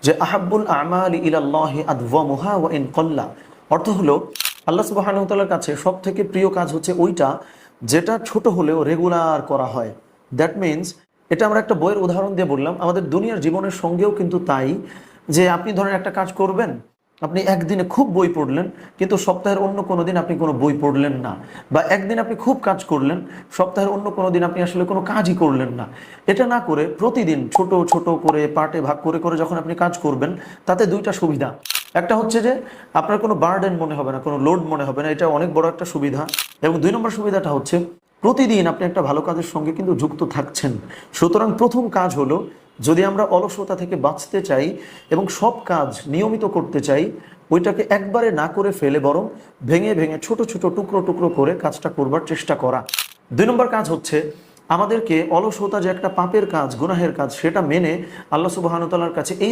যে আহাব্বুল আমালি ইলাল্লাহি আদওয়ামুহা ওয়া ইন কল্লা, অর্থ হলো আল্লাহ সুবহানাহু ওয়া তাআলার কাছে সব থেকে প্রিয় কাজ হচ্ছে ওইটা যেটা ছোট হলেও রেগুলার করা হয়। দ্যাট মিনস, এটা আমরা একটা বইয়ের উদাহরণ দিয়ে বললাম, আমাদের দুনিয়ার জীবনের সঙ্গেও কিন্তু তাই। যে আপনি ধরেন একটা কাজ করবেন, আপনি একদিনে খুব বই পড়লেন কিন্তু সপ্তাহের অন্য কোনো দিন আপনি কোনো বই পড়লেন না, বা একদিন আপনি খুব কাজ করলেন, সপ্তাহের অন্য কোনো দিন আপনি আসলে কোনো কাজই করলেন না। এটা না করে প্রতিদিন ছোট ছোট করে পার্টে ভাগ করে করে যখন আপনি কাজ করবেন, তাতে দুইটা সুবিধা। একটা হচ্ছে যে আপনার কোনো বার্ডেন মনে হবে না, কোনো লোড মনে হবে না, এটা অনেক বড় একটা সুবিধা। এবং দুই নম্বর সুবিধাটা হচ্ছে প্রতিদিন আপনি একটা ভালো কাজের সঙ্গে কিন্তু যুক্ত থাকছেন। সুতরাং প্রথম কাজ হলো, যদি আমরা অলসতা থেকে বাঁচতে চাই এবং সব কাজ নিয়মিত করতে চাই, ওইটাকে একবারে না করে ফেলে বরং ভেঙে ভেঙে ছোট ছোট টুকরো টুকরো করে কাজটা করবার চেষ্টা করা। দুই নম্বর কাজ হচ্ছে আমাদেরকে অলসতা যে একটা পাপের কাজ, গুনাহের কাজ, সেটা মেনে আল্লাহ সুবহানাহু ওয়া তাআলার কাছে এই